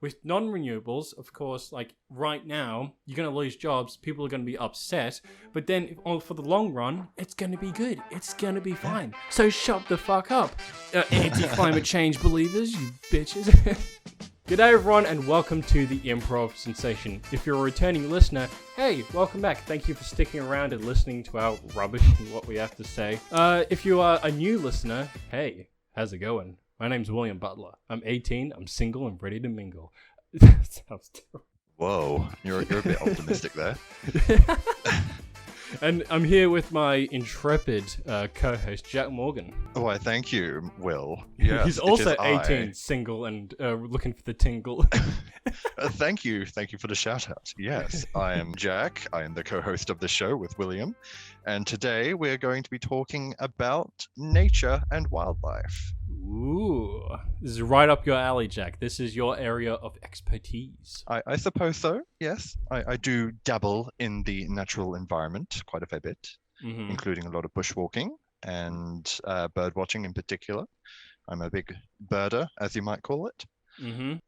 With non-renewables, of course, like right now, you're going to lose jobs. People are going to be upset. But then for the long run, it's going to be good. It's going to be fine. So shut the fuck up, anti-climate change believers, you bitches. G'day everyone and welcome to the Improv Sensation. If you're a returning listener, hey, welcome back. Thank you for sticking around and listening to our rubbish and what we have to say. If you are a new listener, hey, how's it going? My name's William Butler. I'm 18, I'm single and ready to mingle. That sounds terrible. Whoa, you're a bit optimistic there. And I'm here with my intrepid co-host, Jack Morgan. Why, thank you, Will. Yes, He's also 18, single, and looking for the tingle. Thank you for the shout out. Yes, I am Jack. I am the co-host of the show with William. And today we're going to be talking about nature and wildlife. Ooh, this is right up your alley, Jack. This is your area of expertise. I suppose so, yes. I do dabble in the natural environment quite a fair bit, including a lot of bushwalking and bird watching in particular. I'm a big birder, as you might call it.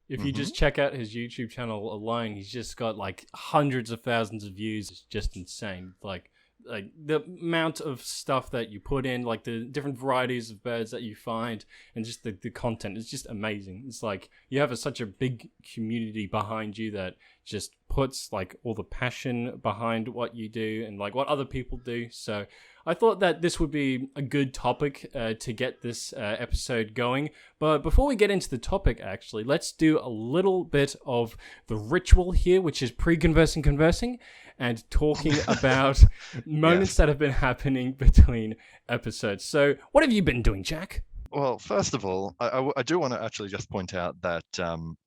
If you just check out his YouTube channel alone, he's just got like hundreds of thousands of views. It's just insane. Like the amount of stuff that you put in, like the different varieties of birds that you find, and just the content is just amazing. It's like you have such a big community behind you that just puts like all the passion behind what you do and like what other people do. So I thought that this would be a good topic to get this episode going. But before we get into the topic, actually, let's do a little bit of the ritual here, which is conversing, and talking about moments that have been happening between episodes. So what have you been doing, Jack? Well, first of all, I do want to actually just point out that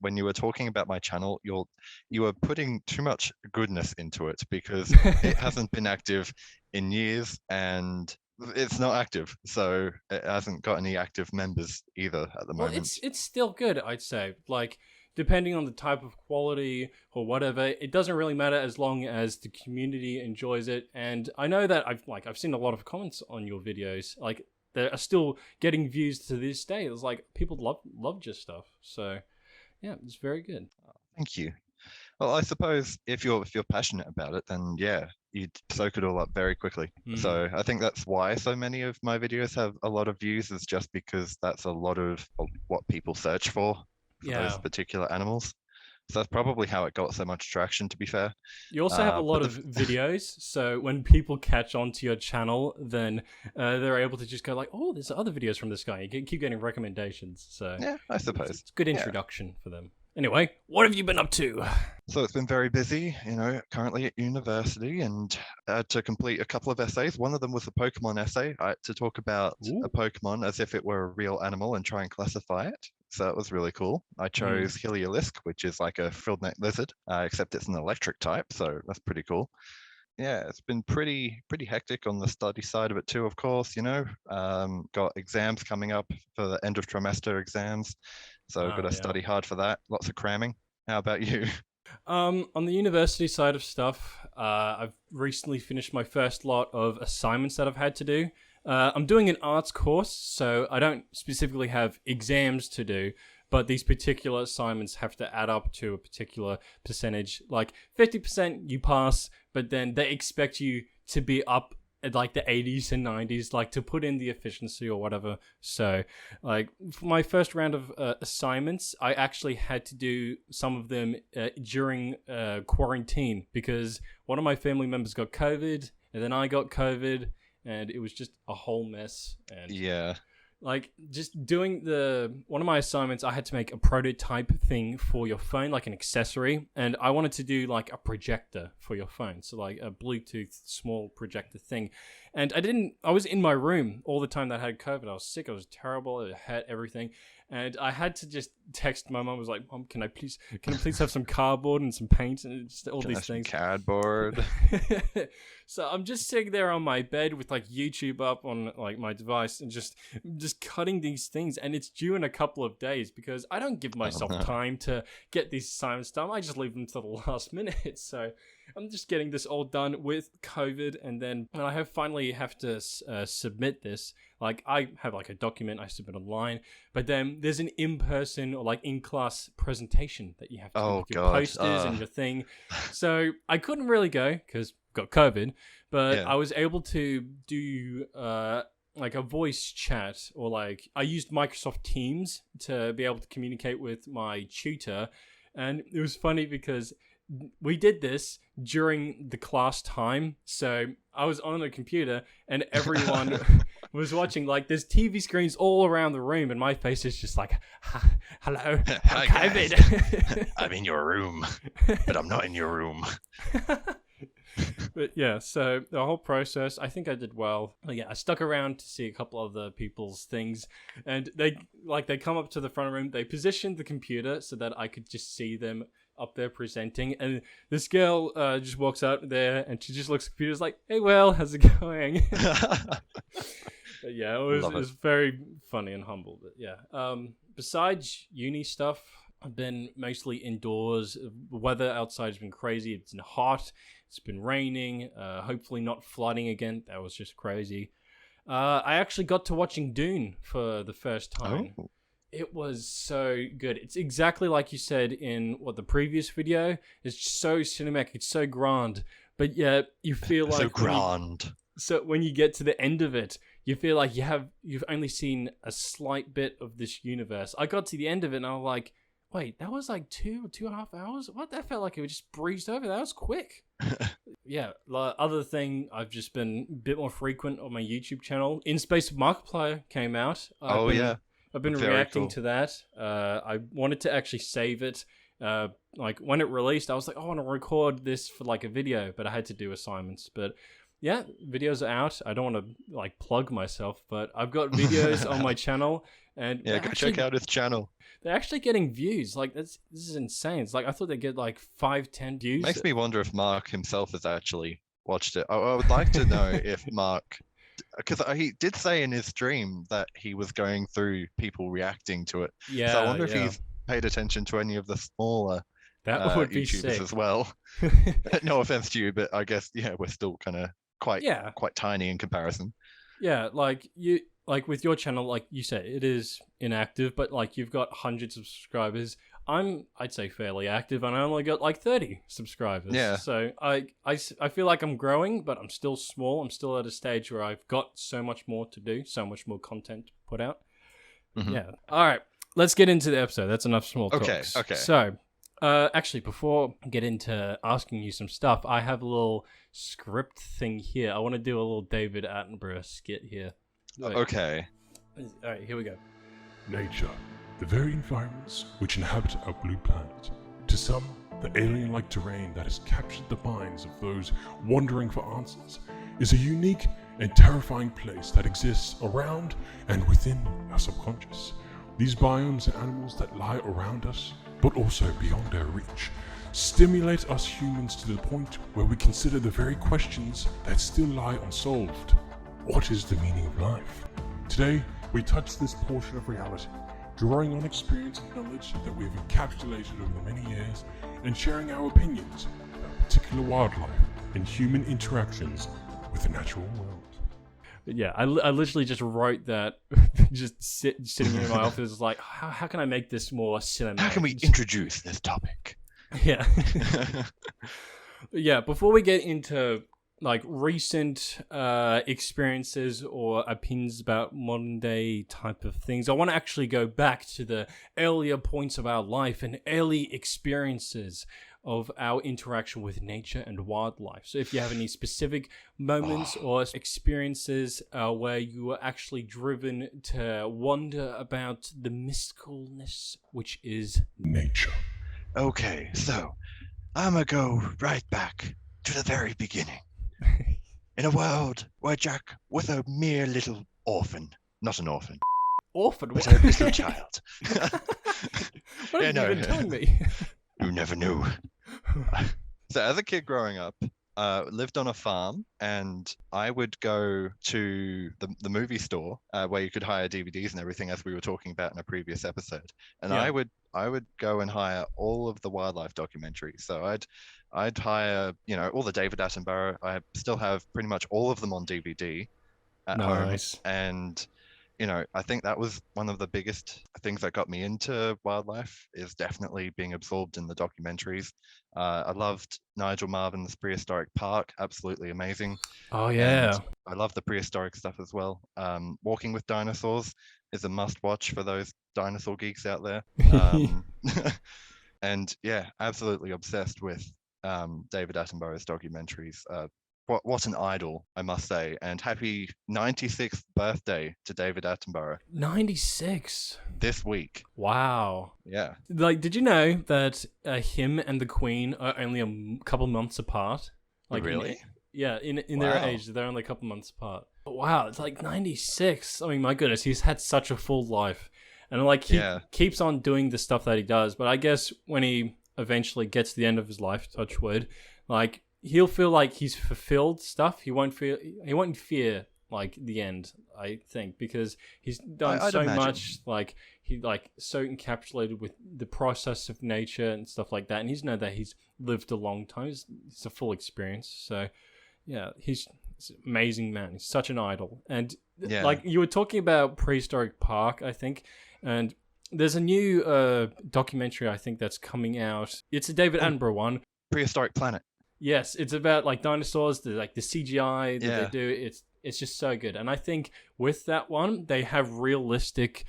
when you were talking about my channel, you were putting too much goodness into it because it hasn't been active in years and it's not active. So it hasn't got any active members either at the moment. It's still good, I'd say. Like, depending on the type of quality or whatever, it doesn't really matter as long as the community enjoys it. And I know that I've seen a lot of comments on your videos. Like, they are still getting views to this day. It's like people love your stuff. So yeah, it's very good. Thank you. Well, I suppose if you're passionate about it, then yeah, you'd soak it all up very quickly. So I think that's why so many of my videos have a lot of views, is just because that's a lot of what people search for those particular animals. So that's probably how it got so much traction, to be fair. You also have a lot of videos, so when people catch on to your channel, then they're able to just go like, oh, there's other videos from this guy. You keep getting recommendations. So yeah, I suppose. It's a good introduction for them. Anyway, what have you been up to? So it's been very busy, currently at university, and to complete a couple of essays. One of them was a Pokemon essay. I had to talk about a Pokemon as if it were a real animal and try and classify it. So it was really cool. I chose Heliolisk, which is like a frilled-neck lizard, except it's an electric type, so that's pretty cool. Yeah, it's been pretty hectic on the study side of it too, of course, got exams coming up for the end of trimester exams, so I've got to study hard for that. Lots of cramming. How about you? On the university side of stuff, I've recently finished my first lot of assignments that I've had to do. I'm doing an arts course, so I don't specifically have exams to do, but these particular assignments have to add up to a particular percentage. Like 50% you pass, but then they expect you to be up at like the 80s and 90s, like to put in the efficiency or whatever. So like for my first round of assignments, I actually had to do some of them during quarantine because one of my family members got COVID and then I got COVID. And it was just a whole mess. And yeah. Like, just doing one of my assignments, I had to make a prototype thing for your phone, like an accessory. And I wanted to do, like, a projector for your phone. So, like, a Bluetooth small projector thing. And I was in my room all the time that I had COVID. I was sick. I was terrible. It hurt everything. And I had to just text my mom. I was like, Mom, can I please have some cardboard and some paint and just all these things? Cardboard. So I'm just sitting there on my bed with like YouTube up on like my device and just cutting these things. And it's due in a couple of days because I don't give myself time to get these assignments done. I just leave them to the last minute. So I'm just getting this all done with COVID. And then when I have finally actually have to submit this. Like, I have like a document I submit online, but then there's an in-person or like in-class presentation that you have to do with your posters and your thing. So I couldn't really go because got COVID, but I was able to do like a voice chat, or like I used Microsoft Teams to be able to communicate with my tutor. And it was funny because we did this during the class time. So I was on a computer and everyone was watching. Like, there's TV screens all around the room, and my face is just like, hello, Hi, COVID. I'm in your room, but I'm not in your room. But yeah, so the whole process, I think I did well. I stuck around to see a couple of the people's things, and they come up to the front room. They positioned the computer so that I could just see them up there presenting, and this girl just walks out there and she just looks at the computer, is like, "Hey, well, how's it going?" But yeah, it was very funny and humble. But yeah, besides uni stuff, I've been mostly indoors. The weather outside has been crazy. It's been hot. It's been raining. Hopefully not flooding again. That was just crazy. I actually got to watching Dune for the first time. Oh. It was so good. It's exactly like you said in the previous video. It's so cinematic. It's so grand. But yeah, you feel like so grand. So when you get to the end of it, you feel like you've only seen a slight bit of this universe. I got to the end of it and I was like, wait, that was like 2.5 hours? What? That felt like it was just breezed over. That was quick. Yeah. Other thing, I've just been a bit more frequent on my YouTube channel. In Space with Markiplier came out. I've been Very reacting cool. to that. I wanted to actually save it. Like when it released, I was like, I want to record this for like a video, but I had to do assignments. But yeah, videos are out. I don't want to like plug myself, but I've got videos on my channel, and Yeah, go check out his channel. they're actually getting views. Like this is insane. It's like I thought they'd get like 5-10 views. Makes me wonder if Mark himself has actually watched it. I would like to know if Mark, because he did say in his stream that he was going through people reacting to it. Yeah. So I wonder if he's paid attention to any of the smaller that would be YouTubers sick as well. No offense to you, but I guess we're still kind of quite tiny in comparison. Yeah, like with your channel, like you said, it is inactive, but like you've got hundreds of subscribers. I'd say fairly active, and I only got like 30 subscribers. Yeah. So I feel like I'm growing, but I'm still small. I'm still at a stage where I've got so much more to do, so much more content to put out. Mm-hmm. Yeah. All right, let's get into the episode. That's enough small talks. Okay. So, actually, before I get into asking you some stuff, I have a little script thing here. I want to do a little David Attenborough skit here. Wait. Okay. All right, here we go. Nature, the very environments which inhabit our blue planet. To some, the alien-like terrain that has captured the minds of those wandering for answers is a unique and terrifying place that exists around and within our subconscious. These biomes and animals that lie around us, but also beyond our reach, stimulate us humans to the point where we consider the very questions that still lie unsolved. What is the meaning of life? Today, we touch this portion of reality, drawing on experience and knowledge that we have encapsulated over many years, and sharing our opinions about particular wildlife and human interactions with the natural world. Yeah, I literally just wrote that, just sitting in my office, like, how can I make this more cinematic? How can we introduce this topic? Yeah. Yeah, before we get into like recent experiences or opinions about modern day type of things, I want to actually go back to the earlier points of our life and early experiences of our interaction with nature and wildlife. So if you have any specific moments or experiences where you were actually driven to wonder about the mysticalness which is nature. Okay, so I'm gonna go right back to the very beginning. In a world where Jack was a mere little orphan, not an orphan, but a little child. What have you been telling me? You never knew. So as a kid growing up, lived on a farm, and I would go to the movie store where you could hire DVDs and everything, as we were talking about in a previous episode. And I I would go and hire all of the wildlife documentaries. So I'd hire, all the David Attenborough. I still have pretty much all of them on DVD at home. Nice. And I think that was one of the biggest things that got me into wildlife, is definitely being absorbed in the documentaries. I loved Nigel Marven's Prehistoric Park, absolutely amazing. Oh yeah. And I love the prehistoric stuff as well. Walking with Dinosaurs is a must watch for those dinosaur geeks out there. And yeah, absolutely obsessed with David Attenborough's documentaries. What an idol, I must say. And happy 96th birthday to David Attenborough 96. this week. Wow. Yeah. Like, did you know that him and the Queen are only a couple months apart? Like, Really? In their Wow. age, they're only a couple months apart. Wow, it's like 96. I mean, my goodness, he's had such a full life. And like, he Yeah. keeps on doing the stuff that he does. But I guess when he eventually gets to the end of his life, touch wood, like, he'll feel like he's fulfilled stuff. He won't fear like the end, I think, because he's done I'd so imagine. much. Like, he like so encapsulated with the process of nature and stuff like that. And he's know that he's lived a long time. It's a full experience. So yeah, he's an amazing man. He's such an idol. And Yeah. like you were talking about Prehistoric Park, I think, and there's a new documentary I think that's coming out. It's a David Attenborough one. Prehistoric Planet. Yes, it's about like dinosaurs, the CGI that Yeah. they do. It's just so good. And I think with that one, they have realistic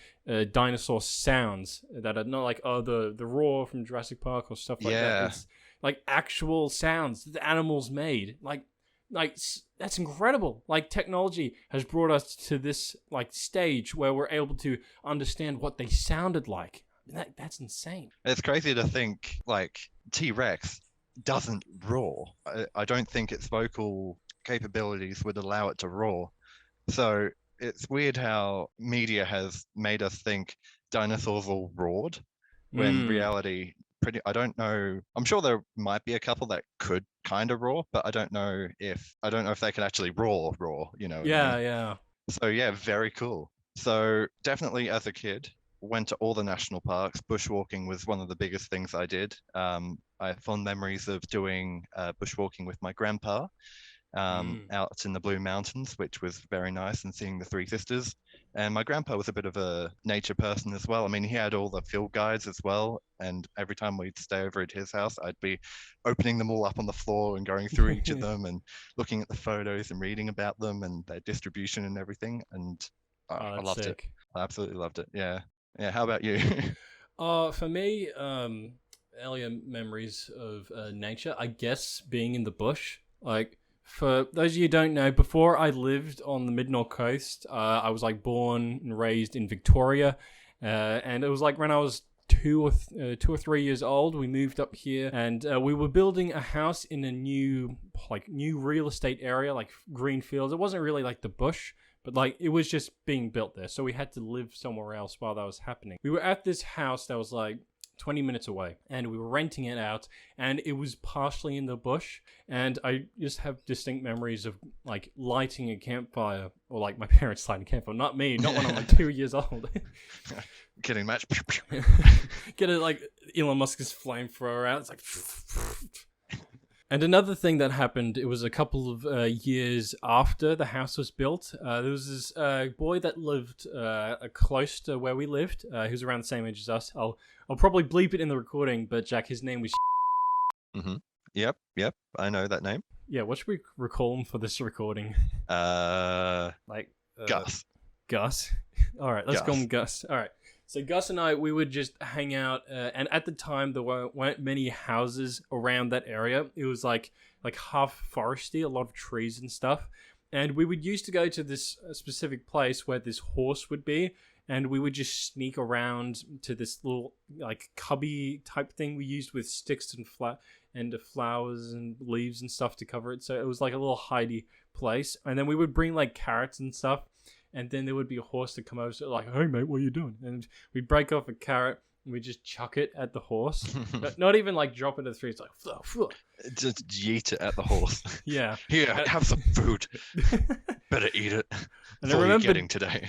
dinosaur sounds that are not like the roar from Jurassic Park or stuff like Yeah. that. It's like actual sounds that the animals made. Like that's incredible. Like, technology has brought us to this like stage where we're able to understand what they sounded like. That's insane. It's crazy to think, like, T-Rex doesn't roar. I don't think its vocal capabilities would allow it to roar. So it's weird how media has made us think dinosaurs all roared, when Mm. reality, I don't know. I'm sure there might be a couple that could kind of roar, but I don't know if they can actually roar. You know what I Yeah, mean? yeah. So yeah, very cool. So definitely as a kid, went to all the national parks. Bushwalking was one of the biggest things I did. I have fond memories of doing bushwalking with my grandpa out in the Blue Mountains, which was very nice, and seeing the Three Sisters. And my grandpa was a bit of a nature person as well. I mean, he had all the field guides as well. And every time we'd stay over at his house, I'd be opening them all up on the floor and going through each of them and looking at the photos and reading about them and their distribution and everything. And I That's loved sick. it. I absolutely loved it. Yeah. Yeah. How about you? For me, earlier memories of nature, I guess being in the bush. Like, for those of you who don't know, before I lived on the mid-north coast, I was like born and raised in Victoria, and it was like when I was 2 or 3 years old, we moved up here, and we were building a house in a new real estate area, like green fields. It wasn't really like the bush, but like it was just being built there, so we had to live somewhere else while that was happening. We were at this house that was like 20 minutes away, and we were renting it out, and it was partially in the bush, and I just have distinct memories of like lighting a campfire, or like my parents lighting a campfire, not me, not when I'm like 2 years old. Kidding match. Get it like Elon Musk's flamethrower out. It's like. And another thing that happened, it was a couple of years after the house was built. There was this boy that lived close to where we lived. He was around the same age as us. I'll probably bleep it in the recording, but Jack, his name was. Yep. I know that name. Yeah, what should we recall him for this recording? Like Gus. Gus. All right, let's call him Gus. All right. So Gus and I, we would just hang out, and at the time there weren't many houses around that area. It was like half foresty, a lot of trees and stuff. And we would used to go to this specific place where this horse would be, and we would just sneak around to this little like cubby type thing we used with sticks and flowers and leaves and stuff to cover it. So it was like a little hidey place. And then we would bring like carrots and stuff. And then there would be a horse to come over, so like, "Hey mate, what are you doing?" And we'd break off a carrot and we'd just chuck it at the horse. But not even like drop it at the tree. It's like, "Fuh." Just yeet it at the horse. Yeah. Here, have some food. Better eat it. And That's all you're getting today.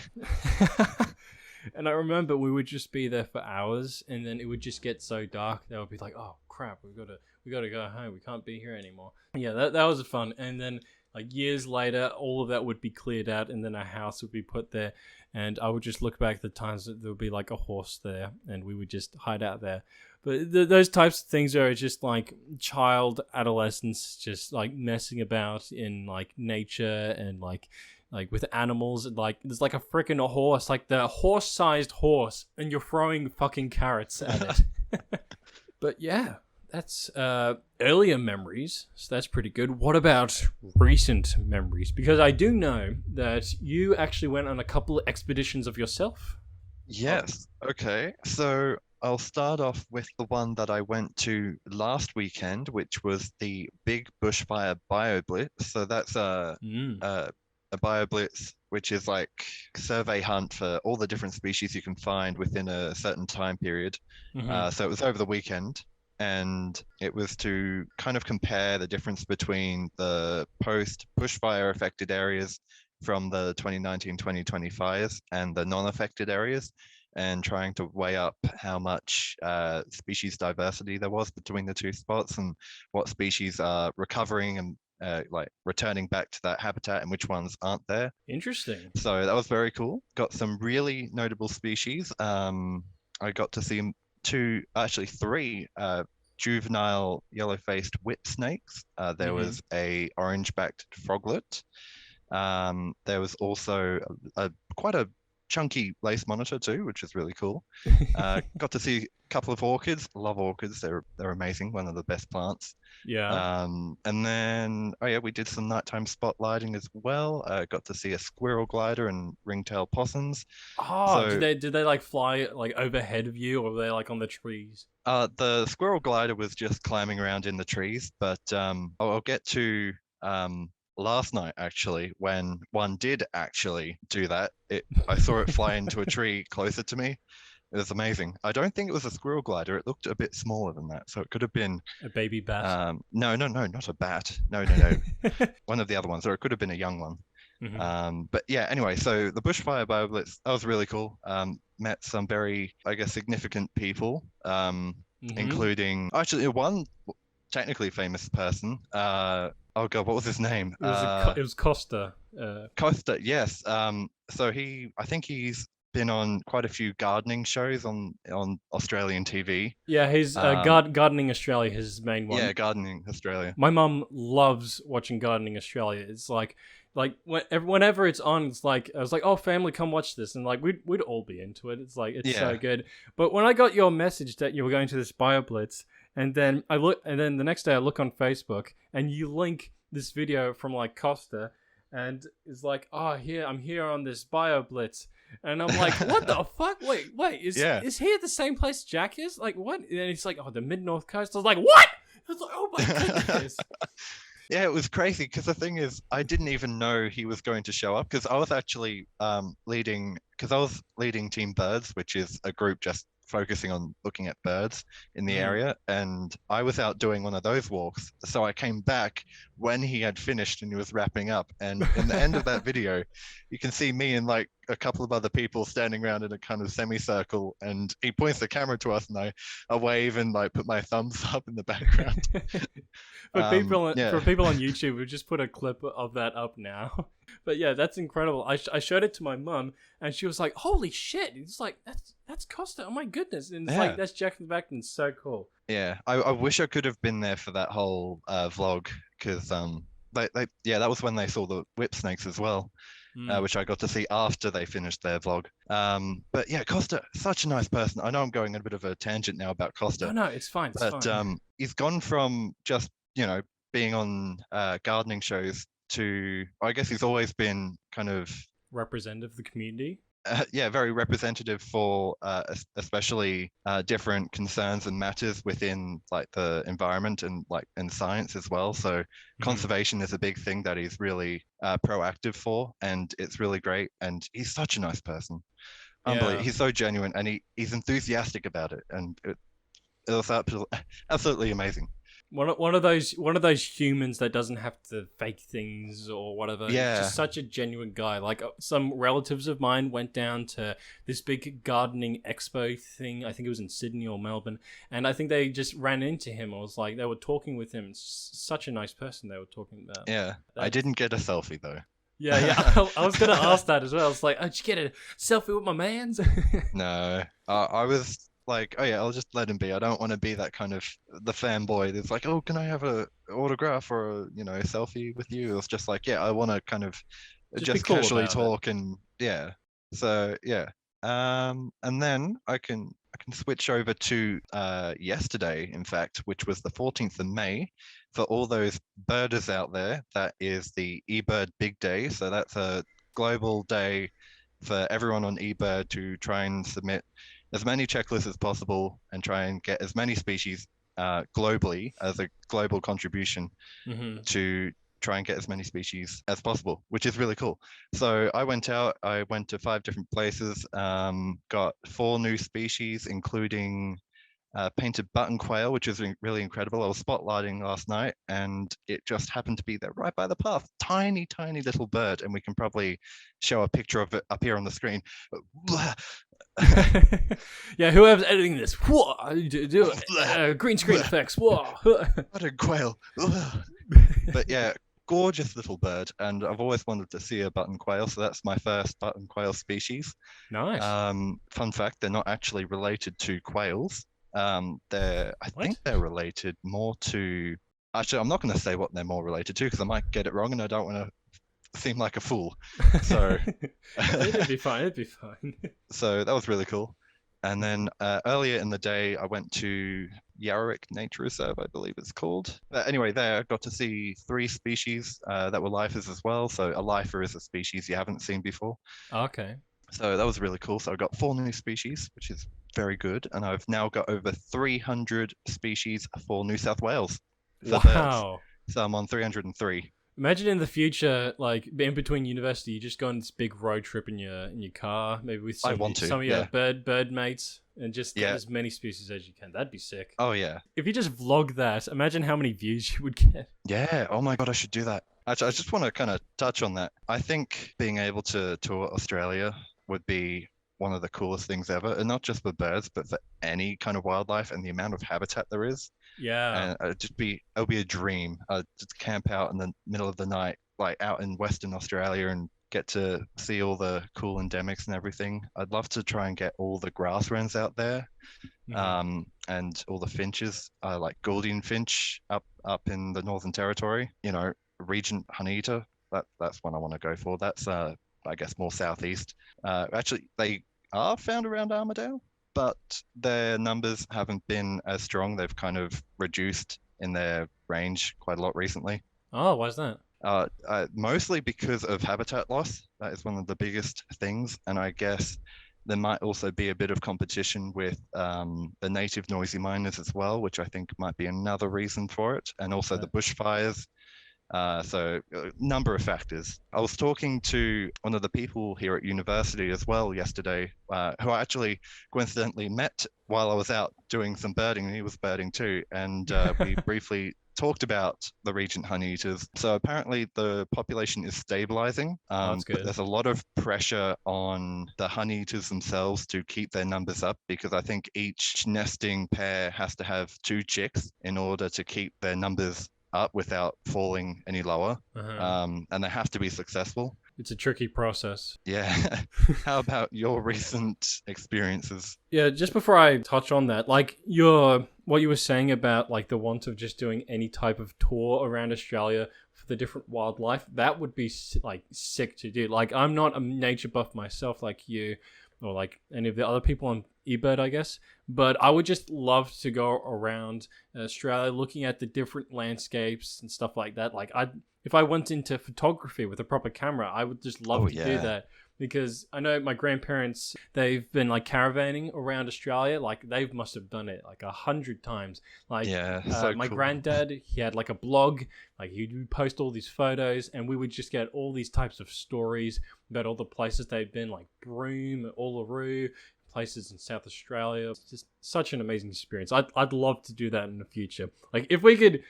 And I remember we would just be there for hours, and then it would just get so dark. They would be like, "Oh crap, we gotta go home. We can't be here anymore." Yeah, that was fun. And then like years later, all of that would be cleared out, and then a house would be put there. And I would just look back at the times that there would be like a horse there, and we would just hide out there. But those types of things are just like child adolescence, just like messing about in like nature and like with animals. And like there's like a freaking horse, like the horse-sized horse, and you're throwing fucking carrots at it. But yeah, that's earlier memories, so that's pretty good. What about recent memories? Because I do know that you actually went on a couple of expeditions of yourself. Yes. Okay. So I'll start off with the one that I went to last weekend, which was the Big Bushfire BioBlitz. So that's a BioBlitz, which is like survey hunt for all the different species you can find within a certain time period. So it was over the weekend, and it was to kind of compare the difference between the post bushfire affected areas from the 2019-2020 fires and the non-affected areas, and trying to weigh up how much species diversity there was between the two spots and what species are recovering and like returning back to that habitat and which ones aren't there. Interesting. So that was very cool. Got some really notable species. I got to see three juvenile yellow-faced whip snakes. There was a orange-backed froglet. There was also quite a chunky lace monitor too, which is really cool. Got to see a couple of orchids. Love orchids. They're amazing. One of the best plants. Yeah. And then we did some nighttime spotlighting as well. Got to see a squirrel glider and ringtail possums. Oh, did they like fly like overhead of you, or were they like on the trees? The squirrel glider was just climbing around in the trees, but I'll get to last night actually, when one did actually do that. I saw it fly into a tree closer to me. It was amazing. I don't think it was a squirrel glider. It looked a bit smaller than that, so it could have been a baby bat. No, not a bat. No. One of the other ones, or it could have been a young one. But yeah, anyway, so the bushfire BioBlitz, that was really cool. Met some very, I guess, significant people, including actually one technically famous person. Oh God, what was his name? It was Costa. Costa, yes. So I think he's been on quite a few gardening shows on Australian TV. Yeah, he's Gardening Australia, his main one. Yeah, Gardening Australia. My mum loves watching Gardening Australia. It's like whenever it's on, it's like I was like, "Oh, family, come watch this," and like we'd all be into it. It's like so good. But when I got your message that you were going to this BioBlitz, and then the next day I look on Facebook, and you link this video from like Costa, and it's like, "Oh, I'm here on this BioBlitz." And I'm like, what the fuck? Wait, is he at the same place Jack is? Like, what? And he's like, oh, the mid-north coast. I was like, what? I was like, oh my goodness. Yeah, it was crazy because the thing is, I didn't even know he was going to show up because I was actually leading Team Birds, which is a group just focusing on looking at birds in the area, and I was out doing one of those walks. So I came back when he had finished and he was wrapping up, and in the end of that video you can see me and like a couple of other people standing around in a kind of semicircle, and he points the camera to us, and I wave and like put my thumbs up in the background. For people on YouTube, we've just put a clip of that up now. But yeah, that's incredible. I showed it to my mum, and she was like, "Holy shit!" It's like that's Costa. Oh my goodness! And it's like that's Jack in the Back, and it's so cool. Yeah, I wish I could have been there for that whole vlog because that was when they saw the whip snakes as well, which I got to see after they finished their vlog. But yeah, Costa, such a nice person. I know I'm going on a bit of a tangent now about Costa. No, it's fine. But he's gone from just being on gardening shows to, I guess he's always been kind of representative of the community. Very representative for especially different concerns and matters within like the environment and like in science as well. So conservation is a big thing that he's really proactive for, and it's really great. And he's such a nice person. Unbelievable. He's so genuine, and he's enthusiastic about it, and it was absolutely amazing. One of those humans that doesn't have to fake things or whatever. Yeah. He's just such a genuine guy. Like some relatives of mine went down to this big gardening expo thing. I think it was in Sydney or Melbourne, and I think they just ran into him. I was like, they were talking with him. Such a nice person they were talking about. Yeah, I didn't get a selfie though. Yeah. I was gonna ask that as well. I was like, oh, did you get a selfie with my man's? No, I was like, oh yeah, I'll just let him be. I don't want to be that kind of the fanboy that's like, oh, can I have a autograph or a selfie with you? It's just like, yeah, I want to kind of Just be just cool casually about it. talk and yeah. So yeah, and then I can switch over to yesterday, in fact, which was the 14th of May. For all those birders out there, that is the eBird Big Day. So that's a global day for everyone on eBird to try and submit as many checklists as possible and try and get as many species globally as a global contribution Mm-hmm. to try and get as many species as possible, which is really cool. So I went to 5 different places, got 4 new species, including painted button quail, which is really incredible. I was spotlighting last night and it just happened to be there right by the path. Tiny, tiny little bird. And we can probably show a picture of it up here on the screen. Yeah, whoever's editing this, whoa, do it. Green screen effects, whoa. Button quail. But yeah, gorgeous little bird. And I've always wanted to see a button quail. So that's my first button quail species. Nice. Fun fact, they're not actually related to quails. I What? think they're related more to. Actually, I'm not going to say what they're more related to because I might get it wrong, and I don't want to seem like a fool. So, It'd be fine. It'd be fine. so that was really cool. And then earlier in the day, I went to Yarrick Nature Reserve, I believe it's called. But anyway, there I got to see 3 species that were lifers as well. So a lifer is a species you haven't seen before. Okay. So that was really cool. So I got 4 new species, which is very good. And I've now got over 300 species for New South Wales. For birds. Wow. So I'm on 303. Imagine in the future, like in between university, you just go on this big road trip in your car, maybe with I want to, some of your yeah. bird mates, and just get Yeah. as many species as you can. That'd be sick. Oh, yeah. If you just vlog that, imagine how many views you would get. Yeah. Oh, my God, I should do that. Actually, I just want to kind of touch on that. I think being able to tour Australia would be one of the coolest things ever. And not just for birds, but for any kind of wildlife and the amount of habitat there is. Yeah. And it'll be a dream. Just camp out in the middle of the night, like out in Western Australia, and get to see all the cool endemics and everything. I'd love to try and get all the grass wrens out there, Mhm. and all the finches, like Guldian finch up in the Northern Territory. Regent honeyeater. That's one I want to go for. That's I guess more southeast. Actually, they are found around Armidale, but their numbers haven't been as strong. They've kind of reduced in their range quite a lot recently. Oh, why's that? Mostly because of habitat loss. That is one of the biggest things. And I guess there might also be a bit of competition with the native noisy miners as well, which I think might be another reason for it. And also the bushfires. So a number of factors. I was talking to one of the people here at university as well yesterday, who I actually coincidentally met while I was out doing some birding, and he was birding too. And we briefly talked about the Regent honeyeaters. So apparently the population is stabilizing, that's but good. there's a lot of pressure on the honeyeaters themselves to keep their numbers up, because I think each nesting pair has to have 2 chicks in order to keep their numbers up without falling any lower. And they have to be successful. It's a tricky process. Yeah. How about your recent experiences? Yeah, just before I touch on that, like what you were saying about like the want of just doing any type of tour around Australia for the different wildlife, that would be like sick to do. Like I'm not a nature buff myself like you or like any of the other people on eBird, I guess, but I would just love to go around Australia looking at the different landscapes and stuff like that. Like if I went into photography with a proper camera, I would just love to do that, because I know my grandparents, they've been like caravanning around Australia. Like they must have done it like 100 times. Like so my cool. granddad, he had like a blog, like he would post all these photos and we would just get all these types of stories about all the places they've been, like Broome, Uluru, places in South Australia. It's just such an amazing experience. I'd love to do that in the future. Like if we could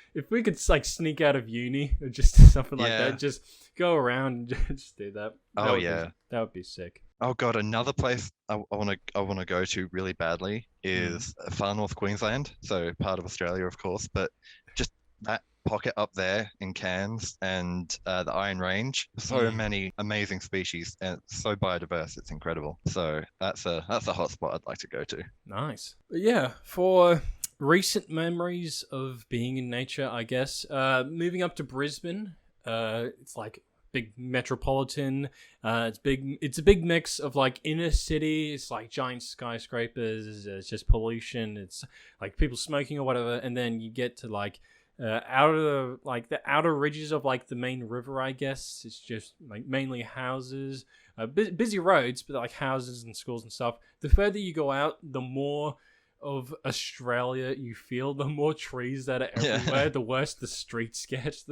like sneak out of uni or just something like that, just go around and just do that. That would be sick. Oh god, another place I want to go to really badly is far north Queensland, so part of Australia, of course, but just that pocket up there in Cairns and the Iron Range. So many amazing species and so biodiverse. It's incredible. So that's a hot spot I'd like to go to. Nice. But yeah, for recent memories of being in nature, I guess moving up to Brisbane, it's like big metropolitan. It's a big mix of like inner city. It's like giant skyscrapers. It's just pollution. It's like people smoking or whatever. And then you get to like out of the outer ridges of like the main river, I guess. It's just like mainly houses, busy roads, but like houses and schools and stuff. The further you go out, the more of Australia you feel, the more trees that are everywhere, the worse the streets get.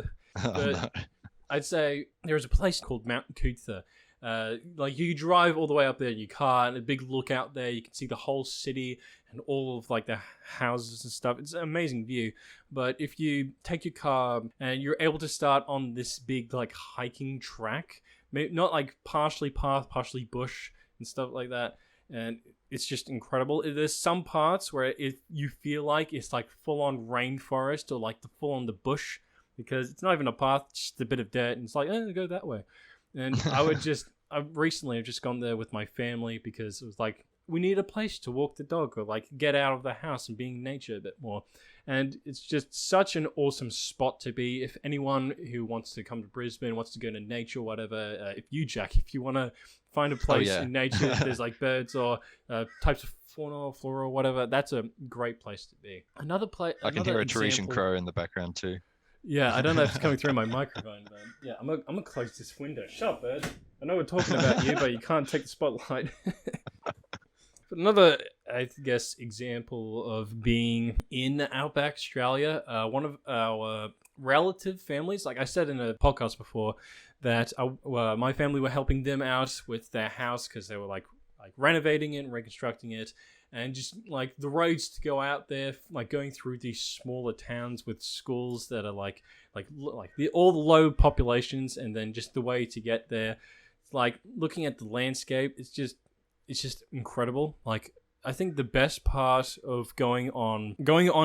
I'd say there's a place called Mount Cootha. Like you drive all the way up there in your car, and a big lookout there. You can see the whole city and all of like the houses and stuff. It's an amazing view. But if you take your car and you're able to start on this big like hiking track, not like partially path, partially bush and stuff like that, and it's just incredible. There's some parts where you feel like it's like full on rainforest or like the full on the bush, because it's not even a path, just a bit of dirt, and it's like, go that way. And I've recently just gone there with my family because it was like, we need a place to walk the dog or like get out of the house and be in nature a bit more. And it's just such an awesome spot to be. If anyone who wants to come to Brisbane, wants to go to nature or whatever, if you want to find a place in nature, if there's like birds or types of fauna or flora or whatever, that's a great place to be. Another place. I can hear a Tahitian crow in the background too. Yeah, I don't know if it's coming through my microphone, but yeah, I'm gonna close this window. Shut up, bird. I know we're talking about you, but you can't take the spotlight. But another, I guess, example of being in Outback Australia, one of our relative families, like I said in a podcast before, that my family were helping them out with their house because they were like renovating it and reconstructing it. And just like the roads to go out there, like going through these smaller towns with schools that are like all the low populations, and then just the way to get there, like looking at the landscape, it's just incredible. Like I think the best part of going on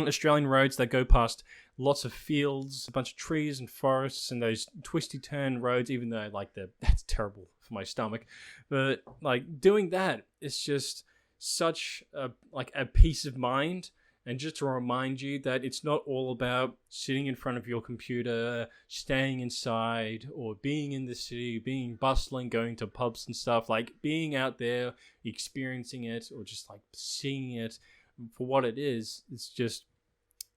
Australian roads that go past lots of fields, a bunch of trees and forests, and those twisty turn roads, even though like that's terrible for my stomach, but like doing that, it's just such a peace of mind, and just to remind you that it's not all about sitting in front of your computer, staying inside, or being in the city, being bustling, going to pubs and stuff. Like being out there, experiencing it, or just like seeing it for what it is. It's just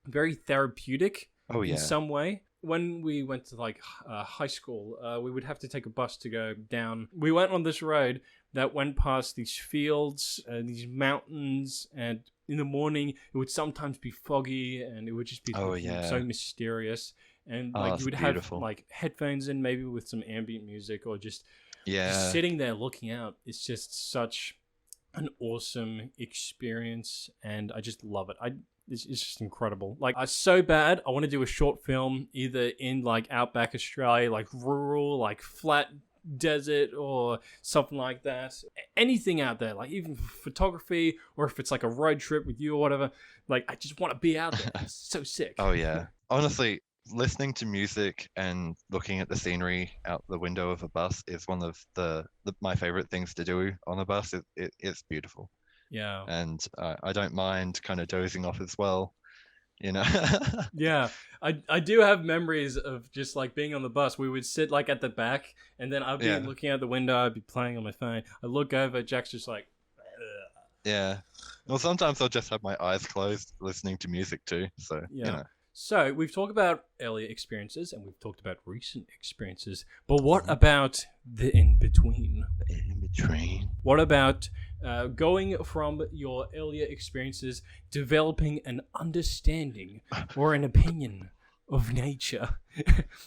very therapeutic in some way. When we went to like high school, we would have to take a bus to go down. We went on this road that went past these fields and these mountains, and in the morning it would sometimes be foggy, and it would just be so mysterious. And like you would beautiful. Have like headphones in, maybe with some ambient music, or just sitting there looking out. It's just such an awesome experience, and I just love it. It's just incredible. Like, I so bad I want to do a short film either in like Outback Australia, like rural, like flat desert or something like that. Anything out there, like even photography, or if it's like a road trip with you or whatever. Like, I just want to be out there. It's so sick. Oh yeah. Honestly, listening to music and looking at the scenery out the window of a bus is one of my favorite things to do on a bus. It's beautiful. Yeah. And I don't mind kind of dozing off as well, you know. Yeah. I do have memories of just like being on the bus. We would sit like at the back, and then I'd be looking out the window, I'd be playing on my phone. I look over, Jack's just like, ugh. Yeah. Well, sometimes I'll just have my eyes closed listening to music too. So, you know. So we've talked about earlier experiences, and we've talked about recent experiences, but what about the in-between? The in-between? What about going from your earlier experiences, developing an understanding or an opinion of nature.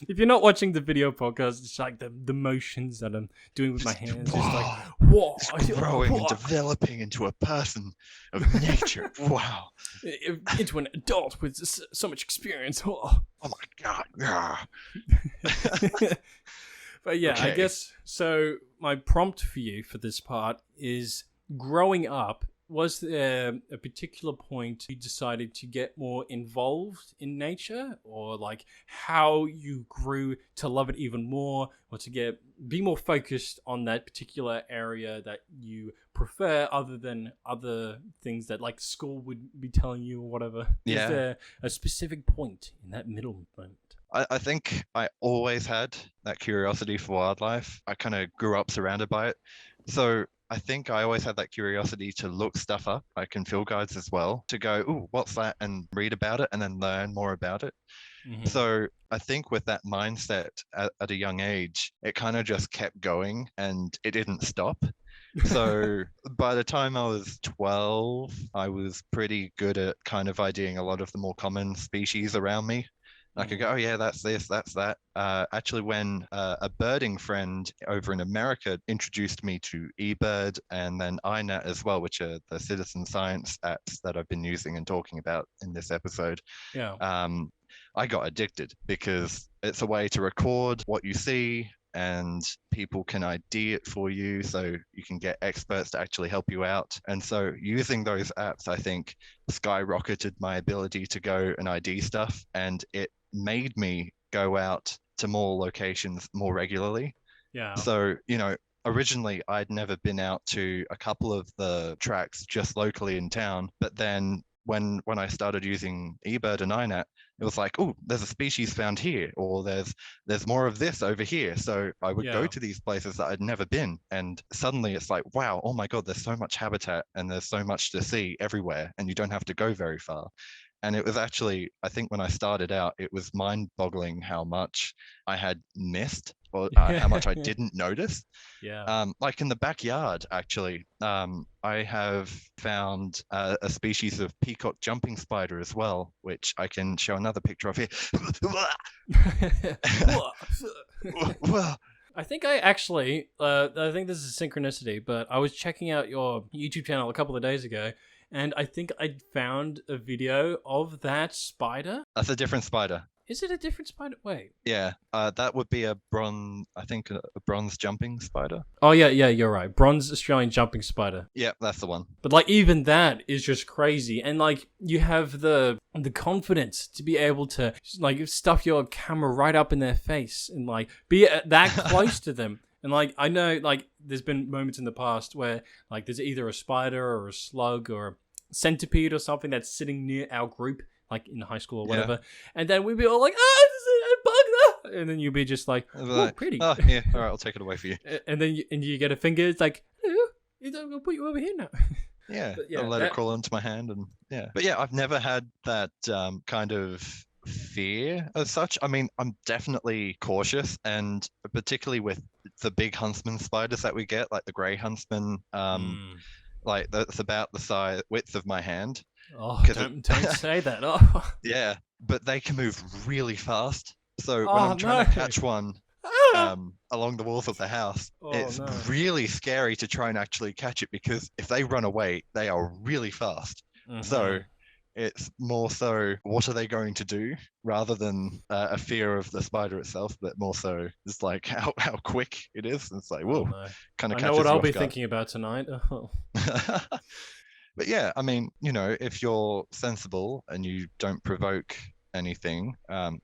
If you're not watching the video podcast, it's like the motions that I'm doing with my hands. It's like, whoa, It's growing and developing into a person of nature. Wow. Into an adult with so much experience. Oh my god. Yeah. But yeah, I Okay. guess so. My prompt for you for this part is growing up. Was there a particular point you decided to get more involved in nature, or like how you grew to love it even more, or to be more focused on that particular area that you prefer, other than other things that like school would be telling you or whatever? Yeah. Is there a specific point in that middle moment? I think I always had that curiosity for wildlife. I kind of grew up surrounded by it. So I think I always had that curiosity to look stuff up. I can field guides as well, to go, ooh, what's that? And read about it and then learn more about it. Mhm. So I think with that mindset at a young age, it kind of just kept going and it didn't stop. So by the time I was 12, I was pretty good at kind of IDing a lot of the more common species around me. I could go, oh yeah, that's this, that's that. Actually, when a birding friend over in America introduced me to eBird and then iNat as well, which are the citizen science apps that I've been using and talking about in this episode, Yeah. I got addicted because it's a way to record what you see and people can ID it for you, so you can get experts to actually help you out. And so using those apps, I think, skyrocketed my ability to go and ID stuff, and it made me go out to more locations more regularly. Yeah. So, originally I'd never been out to a couple of the tracks just locally in town, but then when I started using eBird and iNat, it was like, oh, there's a species found here, or there's more of this over here. So I would go Yeah. to these places that I'd never been, and suddenly it's like, wow, oh my God, there's so much habitat and there's so much to see everywhere, and you don't have to go very far. And it was actually, I think when I started out, it was mind-boggling how much I had missed, or how much I didn't notice. Yeah. Like in the backyard, actually, I have found a species of peacock jumping spider as well, which I can show another picture of here. Well, I think I think this is synchronicity, but I was checking out your YouTube channel a couple of days ago, and I think I found a video of that spider. that's a different spider. Is it a different spider? Wait. Yeah, that would be a bronze jumping spider. Oh, yeah, you're right. Bronze Australian jumping spider. Yeah, that's the one. But, like, even that is just crazy. And, like, you have the confidence to be able to, like, stuff your camera right up in their face and, like, be that close to them. And, like, I know, like, there's been moments in the past where, like, there's either a spider or a slug or a centipede or something that's sitting near our group, like, in high school or whatever. Yeah. And then we'd be all like, there's a bug there! And then you'd be just like, oh, pretty. Oh, yeah, all right, I'll take it away for you. And then you get a finger, it's like, I'll put you over here now. Yeah, I'll let it crawl onto my hand, and yeah. But yeah, I've never had that kind of fear as such. I mean, I'm definitely cautious, and particularly with the big huntsman spiders that we get, like the grey huntsman, like that's about the width of my hand. Oh, don't say that. Oh. Yeah, but they can move really fast. So when I'm trying to catch one along the walls of the house, it's really scary to try and actually catch it, because if they run away, they are really fast. Mm-hmm. So it's more so, what are they going to do, rather than a fear of the spider itself, but more so just like how quick it is. And it's like, whoa, kind of catches you off guard. I know what I'll be thinking about tonight. Oh. But yeah, I mean, if you're sensible and you don't provoke anything,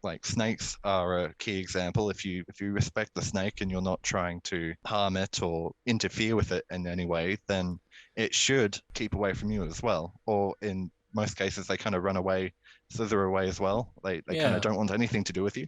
like snakes are a key example. If you respect the snake and you're not trying to harm it or interfere with it in any way, then it should keep away from you as well. Or in most cases, they kind of run away, slither away as well. They kind of don't want anything to do with you.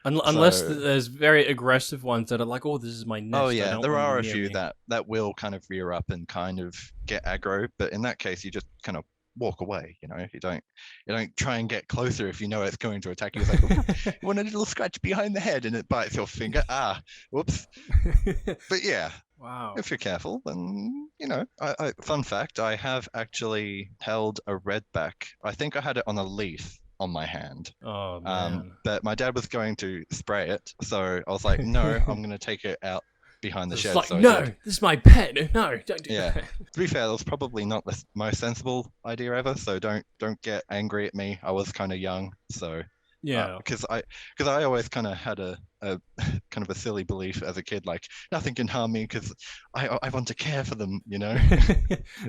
Unless there's very aggressive ones that are like, oh, this is my nest. Oh yeah, there are a few that will kind of rear up and kind of get aggro, but in that case, you just kind of walk away. You don't try and get closer if you know it's going to attack you. It's like, you want a little scratch behind the head and it bites your finger. Whoops. But yeah. Wow. If you're careful, then, fun fact, I have actually held a redback. I think I had it on a leaf on my hand. Oh man. But my dad was going to spray it, so I was like, no, I'm going to take it out behind the It's shed. like, So I no, did. this is my pet. No, don't do Yeah. that. To be fair, that was probably not the most sensible idea ever. So don't get angry at me. I was kind of young, so Yeah. because I always kind of had a kind of a silly belief as a kid, like nothing can harm me because I want to care for them, you know.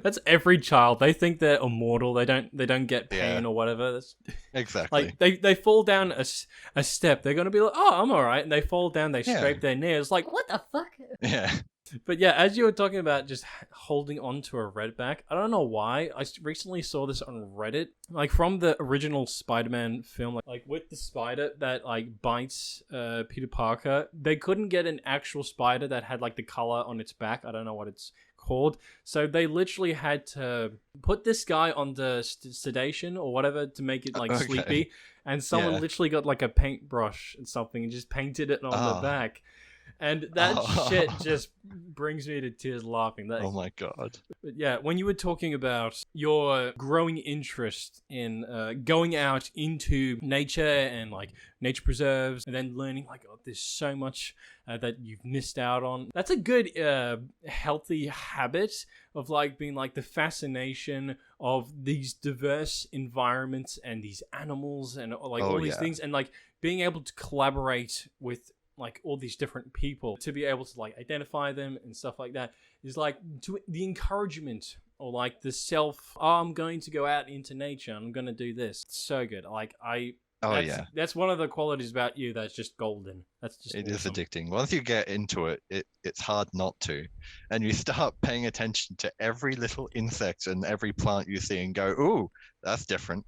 That's every child. They think they're immortal. They don't get pain Yeah. or whatever. That's, Exactly. like they fall down a step. They're gonna be like, oh, I'm all right, and they fall down. They Yeah. scrape their knee. It's like, what the fuck? Yeah. But yeah, as you were talking about just holding on to a redback, I don't know why. I recently saw this on Reddit, like from the original Spider-Man film, like with the spider that like bites Peter Parker. They couldn't get an actual spider that had like the color on its back. I don't know what it's called. So they literally had to put this guy on the sedation or whatever to make it like Okay. sleepy. And someone Yeah. literally got like a paintbrush and something and just painted it on the Oh. back. And that Oh. shit just brings me to tears laughing. That, Oh my God. but yeah, when you were talking about your growing interest in going out into nature and like nature preserves and then learning like, oh, there's so much that you've missed out on. That's a good healthy habit of like being like the fascination of these diverse environments and these animals and like Oh, all these yeah. things and like being able to collaborate with like all these different people to be able to like identify them and stuff like that is like to the encouragement or like the self, oh, I'm going to go out into nature, I'm going to do this. It's so good. Like that's one of the qualities about you that's just golden. That's just It is awesome. addicting. Once you get into it, it's hard not to. And you start paying attention to every little insect and every plant you see and go, ooh, that's different.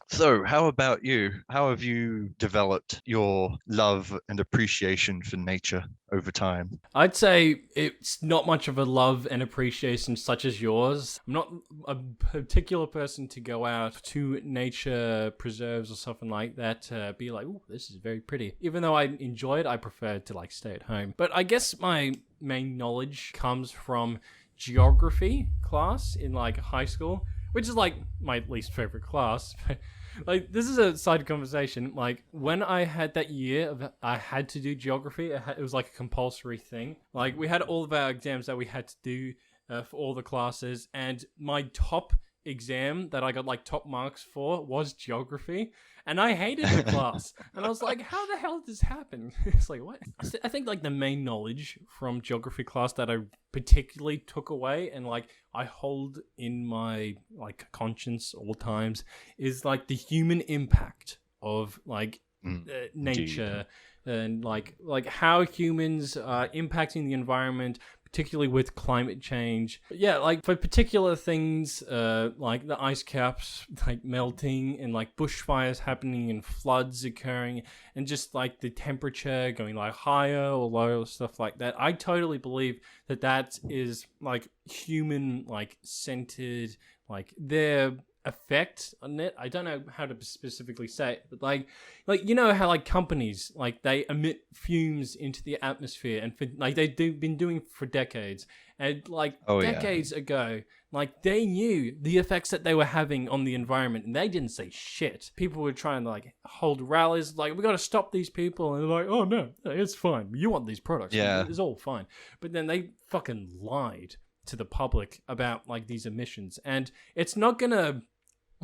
So, how about you? How have you developed your love and appreciation for nature over time? I'd say it's not much of a love and appreciation such as yours. I'm not a particular person to go out to nature preserves or something like that to be like, oh, this is very pretty. Even though I enjoy it, I prefer to like stay at home. But I guess my main knowledge comes from geography class in like high school, which is like my least favorite class. Like, this is a side conversation. Like, when I had that year of I had to do geography, it was like a compulsory thing. Like, we had all of our exams that we had to do for all the classes, and my top exam that I got like top marks for was geography, and I hated the class. And I was like, how the hell did this happen? It's like, what? I think like the main knowledge from geography class that I particularly took away and like I hold in my like conscience all times is like the human impact of like nature and like how humans are impacting the environment, particularly with climate change. Yeah, like for particular things like the ice caps like melting and like bushfires happening and floods occurring and just like the temperature going like higher or lower, stuff like that. I totally believe that is like human like centered, like their effect on it. I don't know how to specifically say it, but like you know how like companies like they emit fumes into the atmosphere and for, like they've been doing for decades, and like decades ago like they knew the effects that they were having on the environment and they didn't say shit. People were trying to like hold rallies like we got to stop these people, and they're like, oh no, it's fine, you want these products, it's all fine. But then they fucking lied to the public about like these emissions, and it's not gonna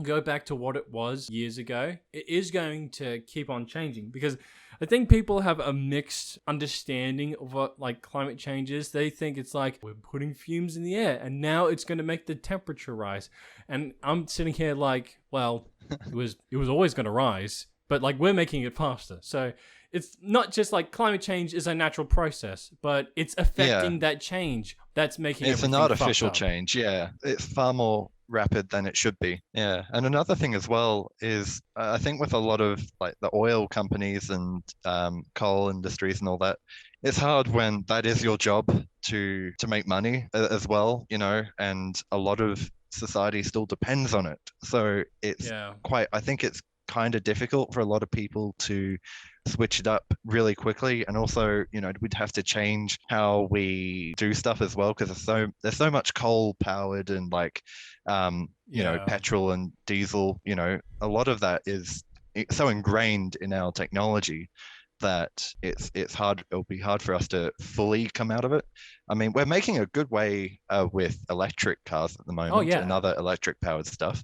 go back to what it was years ago. It is going to keep on changing because I think people have a mixed understanding of what like climate change is. They think it's like we're putting fumes in the air and now it's going to make the temperature rise. And I'm sitting here like, well, it was always going to rise, but like we're making it faster. So it's not just like climate change is a natural process, but it's affecting that change that's making it's an everything artificial fucked up. change. Yeah, it's far more rapid than it should be. Yeah, and another thing as well is I think with a lot of like the oil companies and coal industries and all that, it's hard when that is your job to make money as well, you know, and a lot of society still depends on it. So it's I think it's kind of difficult for a lot of people to switch it up really quickly. And also, we'd have to change how we do stuff as well, because there's so much coal powered and like petrol and diesel. A lot of that is so ingrained in our technology that it'll be hard for us to fully come out of it. I mean, we're making a good way with electric cars at the moment and other electric powered stuff,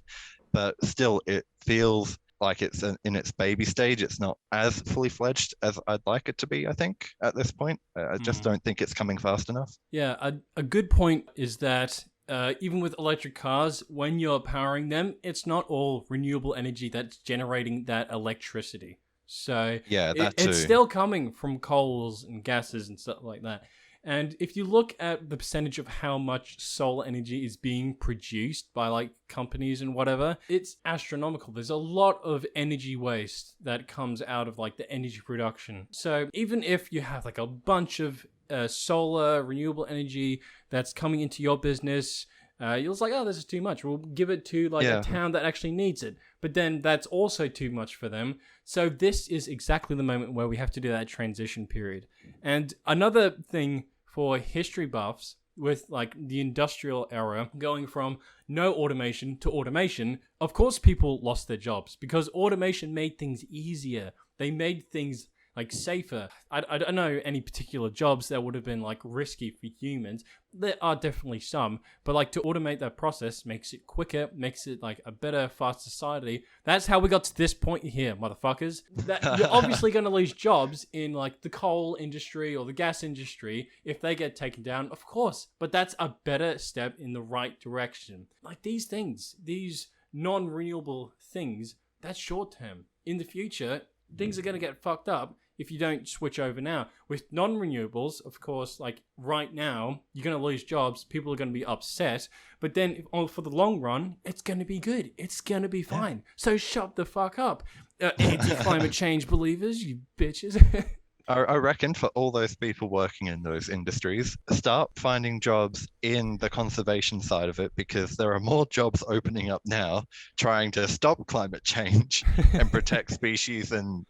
but still it feels like it's in its baby stage. It's not as fully fledged as I'd like it to be, I think, at this point. I just don't think it's coming fast enough. Yeah, a good point is that even with electric cars, when you're powering them, it's not all renewable energy that's generating that electricity. So yeah, it's still coming from coals and gases and stuff like that. And if you look at the percentage of how much solar energy is being produced by like companies and whatever, it's astronomical. There's a lot of energy waste that comes out of like the energy production. So even if you have like a bunch of solar renewable energy that's coming into your business, you're just like, oh, this is too much. We'll give it to like a town that actually needs it. But then that's also too much for them. So this is exactly the moment where we have to do that transition period. And another thing for history buffs with like the industrial era going from no automation to automation, of course people lost their jobs because automation made things easier. They made things like safer. I don't know any particular jobs that would have been like risky for humans. There are definitely some, but like to automate that process makes it quicker, makes it like a better, fast society. That's how we got to this point here, motherfuckers. That you're obviously going to lose jobs in like the coal industry or the gas industry if they get taken down, of course. But that's a better step in the right direction. Like these things, these non-renewable things, that's short term. In the future, things are going to get fucked up if you don't switch over now. With non-renewables, of course, like right now, you're going to lose jobs. People are going to be upset. But then for the long run, it's going to be good. It's going to be fine. So shut the fuck up. Anti-climate change believers, you bitches. I reckon for all those people working in those industries, start finding jobs in the conservation side of it, because there are more jobs opening up now trying to stop climate change and protect species and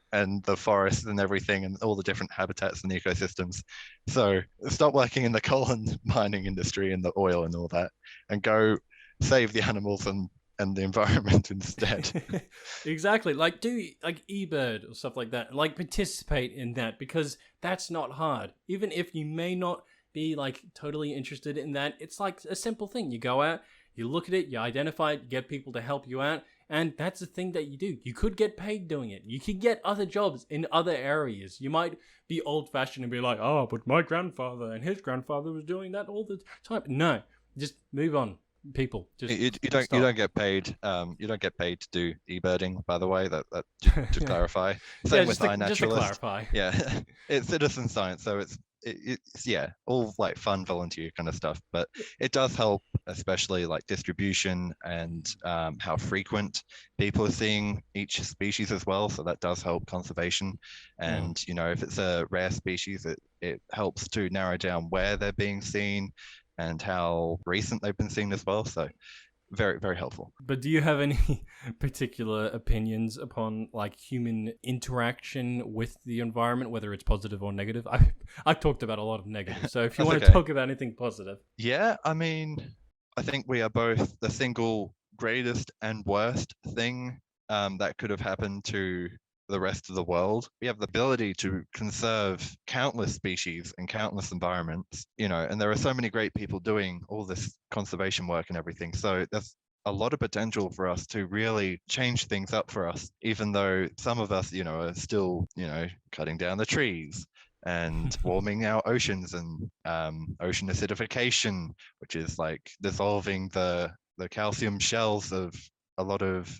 the forests and everything and all the different habitats and ecosystems. So stop working in the coal and mining industry and the oil and all that, and go save the animals and the environment instead. Exactly. Like do like eBird or stuff like that. Like participate in that, because that's not hard. Even if you may not be like totally interested in that, it's like a simple thing. You go out, you look at it, you identify it, you get people to help you out, and that's the thing that you do. You could get paid doing it. You could get other jobs in other areas. You might be old-fashioned and be like, oh, but my grandfather and his grandfather was doing that all the time. No, just move on. People just you don't get paid to do eBirding, by the way, that to clarify. Same with iNaturalist. Just to clarify. Yeah. It's citizen science, so it's all like fun volunteer kind of stuff, but it does help, especially like distribution and how frequent people are seeing each species as well, so that does help conservation. And if it's a rare species, it helps to narrow down where they're being seen and how recent they've been seen as well. So very, very helpful. But do you have any particular opinions upon like human interaction with the environment, whether it's positive or negative? I've talked about a lot of negative, so if you want to talk about anything positive. Yeah, I mean, I think we are both the single greatest and worst thing that could have happened to the rest of the world. We have the ability to conserve countless species and countless environments, and there are so many great people doing all this conservation work and everything. So there's a lot of potential for us to really change things up for us, even though some of us, are still, cutting down the trees and warming our oceans and ocean acidification, which is like dissolving the calcium shells of a lot of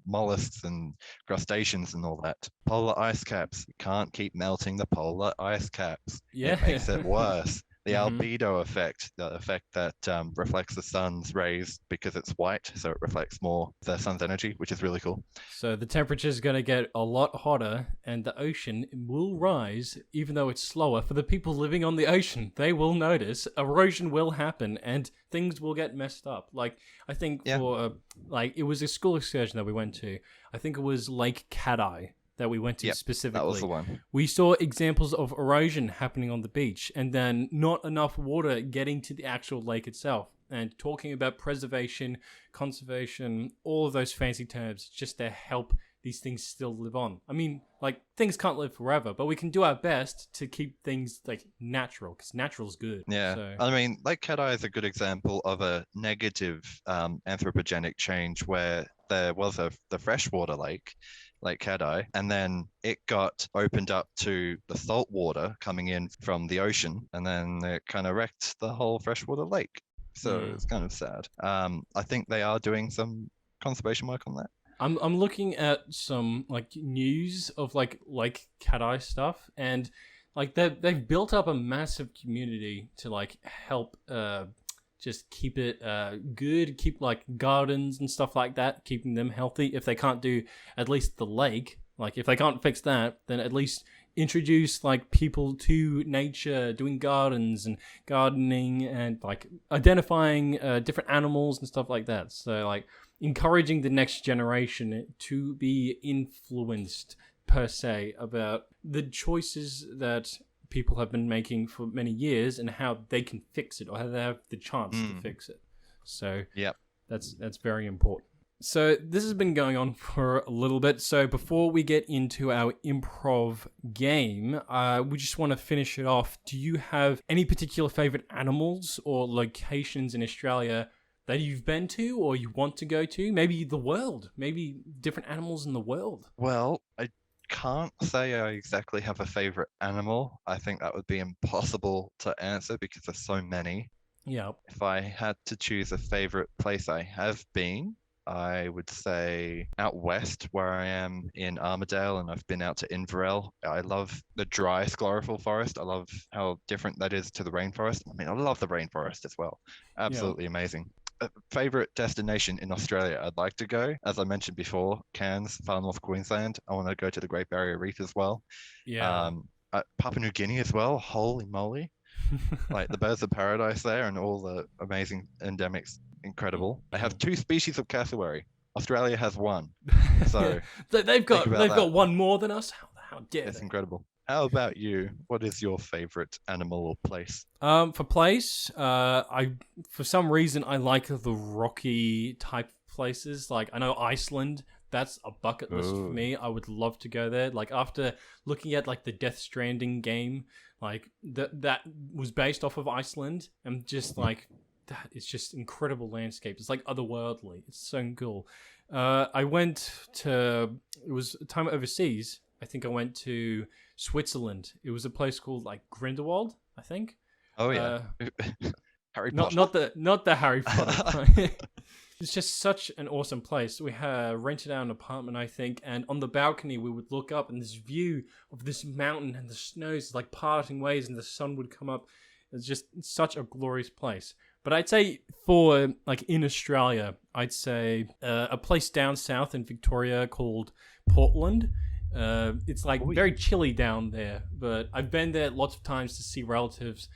mollusks and crustaceans and all that. Polar ice caps. You can't keep melting the polar ice caps. Yeah. It makes it worse. The Mhm. albedo effect, the effect that reflects the sun's rays because it's white, so it reflects more the sun's energy, which is really cool. So the temperature is going to get a lot hotter, and the ocean will rise, even though it's slower. For the people living on the ocean, they will notice erosion will happen, and things will get messed up. Like I think Yeah. for like it was a school excursion that we went to. I think it was Lake Cat-Eye that we went to Yep, specifically. That was the one. We saw examples of erosion happening on the beach and then not enough water getting to the actual lake itself. And talking about preservation, conservation, all of those fancy terms just to help these things still live on. I mean, like, things can't live forever, but we can do our best to keep things, like, natural, because natural's good. Yeah, So, I mean, Lake Cat-Eye is a good example of a negative anthropogenic change where there was the freshwater lake, Lake Cat-Eye, and then it got opened up to the salt water coming in from the ocean, and then it kind of wrecked the whole freshwater lake. So it's kind of sad. I think they are doing some conservation work on that. I'm looking at some like news of like Cat-Eye stuff, and like they've built up a massive community to like help just keep it good, keep like gardens and stuff like that, keeping them healthy. If they can't do at least the lake, like if they can't fix that, then at least introduce like people to nature, doing gardens and gardening and like identifying different animals and stuff like that. So like encouraging the next generation to be influenced per se about the choices that people have been making for many years and how they can fix it or how they have the chance to fix it. So Yep. that's very important. So this has been going on for a little bit. So before we get into our improv game, we just want to finish it off. Do you have any particular favorite animals or locations in Australia that you've been to or you want to go to? Maybe the world, maybe different animals in the world. Well, I can't say I exactly have a favorite animal. I think that would be impossible to answer because there's so many. Yeah. If I had to choose a favorite place I have been, I would say out west where I am in Armidale, and I've been out to Inverell. I love the dry sclerophyll forest. I love how different that is to the rainforest. I mean, I love the rainforest as well. Absolutely amazing. A favorite destination in Australia I'd like to go, as I mentioned before, Cairns, far north Queensland. I want to go to the Great Barrier Reef as well. Yeah. Papua New Guinea as well. Holy moly. Like the birds of paradise there and all the amazing endemics. Incredible. They have 2 species of cassowary. Australia has 1. So they've got that. one more than us. How dare It's they? incredible. How about you? What is your favorite animal or place? For place, I for some reason I like the rocky type places. Like I know Iceland, that's a bucket list for me. I would love to go there. Like after looking at like the Death Stranding game, like that was based off of Iceland, and just like that, it's just incredible landscape. It's like otherworldly. It's so cool. I went to it was a time overseas. I think I went to Switzerland. It was a place called like Grindelwald, I think. Oh yeah. Harry Potter. Not the Harry Potter. It's just such an awesome place. We had rented out an apartment, I think, and on the balcony we would look up and this view of this mountain and the snows like parting ways and the sun would come up. It's just such a glorious place. But I'd say for like in Australia, I'd say a place down south in Victoria called Portland. It's like very chilly down there, but I've been there lots of times to see relatives.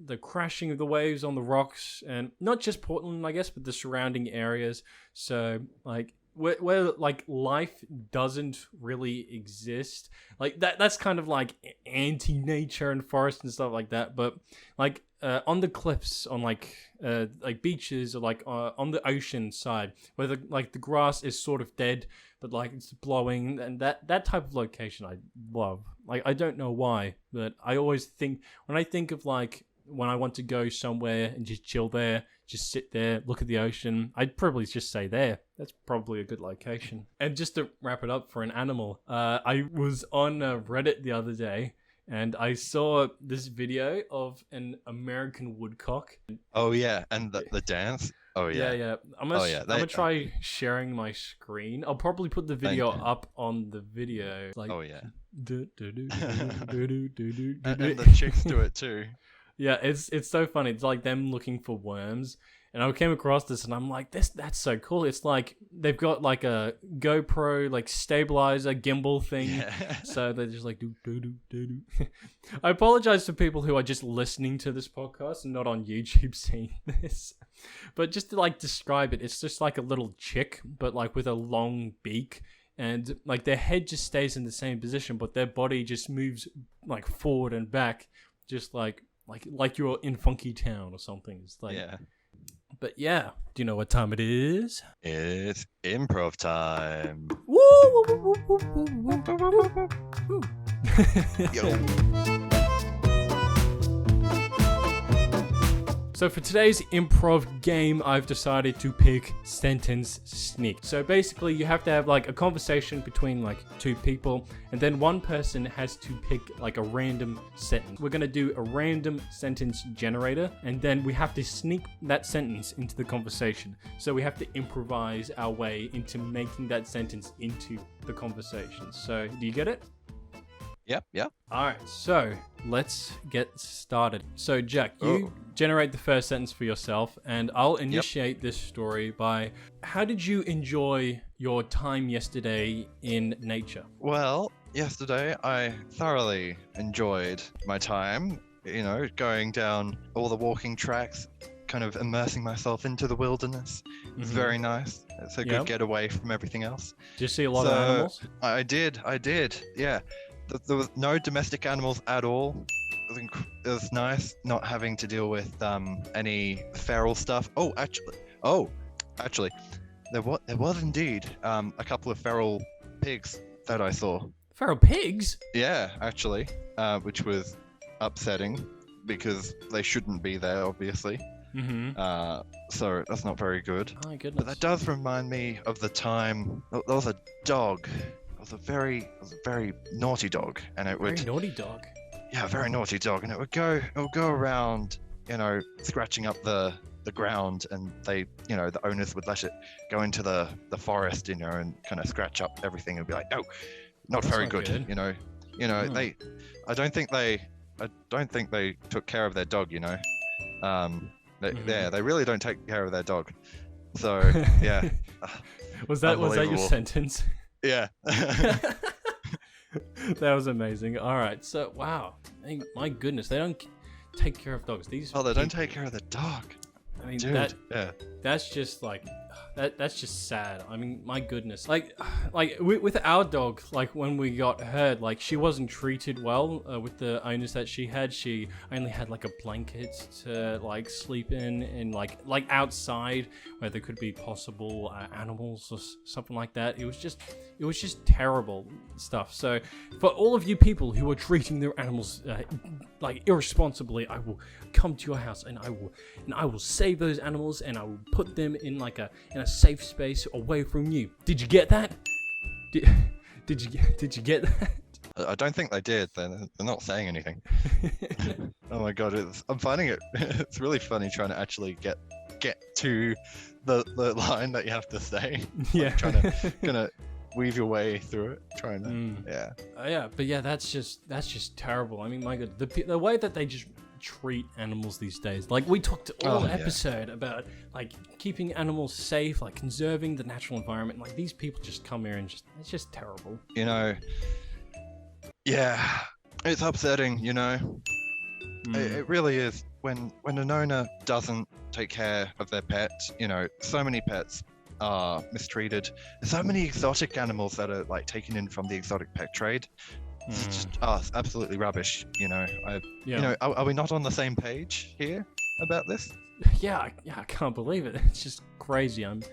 The crashing of the waves on the rocks, and not just Portland, I guess, but the surrounding areas. So like where like life doesn't really exist, like that's kind of like anti-nature and forest and stuff like that. But like on the cliffs, on like beaches, or like on the ocean side, where the grass is sort of dead, but like it's blowing, and that type of location I love. Like I don't know why, but I always think when I think of like when I want to go somewhere and just chill there, just sit there, look at the ocean, I'd probably just say there. That's probably a good location. And just to wrap it up for an animal, I was on Reddit the other day, and I saw this video of an American woodcock. Oh yeah, and the dance. Oh yeah. Yeah. I'm gonna try sharing my screen. I'll probably put the video up on the video. Like, oh yeah. and And the chicks do it too. Yeah, it's so funny. It's like them looking for worms. And I came across this and I'm like, that's so cool. It's like they've got like a GoPro like stabilizer gimbal thing. Yeah. So they're just like do do do do do. I apologize to people who are just listening to this podcast and not on YouTube seeing this. But just to like describe it, it's just like a little chick, but like with a long beak. And like their head just stays in the same position, but their body just moves like forward and back, just like you're in Funky Town or something. It's like, Yeah. But yeah, do you know what time it is? It's improv time. Woo! Woo, woo, woo, woo, woo. Yo. So for today's improv game, I've decided to pick Sentence Sneak. So basically, you have to have like a conversation between like two people, and then one person has to pick like a random sentence. We're gonna do a random sentence generator, and then we have to sneak that sentence into the conversation. So we have to improvise our way into making that sentence into the conversation. So do you get it? Yep. Alright, so let's get started. So Jack, you generate the first sentence for yourself, and I'll initiate this story by, how did you enjoy your time yesterday in nature? Well, yesterday I thoroughly enjoyed my time, going down all the walking tracks, kind of immersing myself into the wilderness. It's very nice. It's a good getaway from everything else. Did you see a lot of animals? I did, yeah. There was no domestic animals at all. It was nice not having to deal with any feral stuff. Actually, there was indeed a couple of feral pigs that I saw. Feral pigs? Yeah, actually, which was upsetting because they shouldn't be there, obviously. So that's not very good. Oh my goodness. But that does remind me of the time there was a dog. It was a very naughty dog, and it would. Very naughty dog. Yeah, a very naughty dog, and it would go around, scratching up the ground, and they, the owners would let it go into the forest, and kind of scratch up everything, and be like, no, not That's very not good. good. I don't think they took care of their dog. They really don't take care of their dog. So yeah. Was that your Unbelievable. sentence? Yeah. That was amazing. All right, so wow, my goodness, they don't take care of dogs. These they don't take care of the dog. I mean, Dude, that's just like that's just sad. I mean, my goodness, like with our dog, like when we got her, like she wasn't treated well with the owners that she had. She only had like a blanket to like sleep in, and like outside where there could be possible animals or something like that. It was just terrible stuff. So for all of you people who are treating their animals like irresponsibly, I will come to your house and I will save those animals, and I will put them in in a safe space away from you. Did you get that? Did you get that? I don't think they did. They're not saying anything. Oh my god, I'm finding it. It's really funny trying to actually get to the line that you have to say. Yeah. Trying to weave your way through it. Trying to. Yeah. But yeah, that's just terrible. I mean, my god, the way that they just treat animals these days. Like we talked all episode about like keeping animals safe, like conserving the natural environment. Like these people just come here and it's just terrible. Yeah, it's upsetting. It really is when an owner doesn't take care of their pet. So many pets are mistreated. There's so many exotic animals that are like taken in from the exotic pet trade. It's just it's absolutely rubbish. Are we not on the same page here about this? Yeah, I can't believe it. It's just crazy. I'm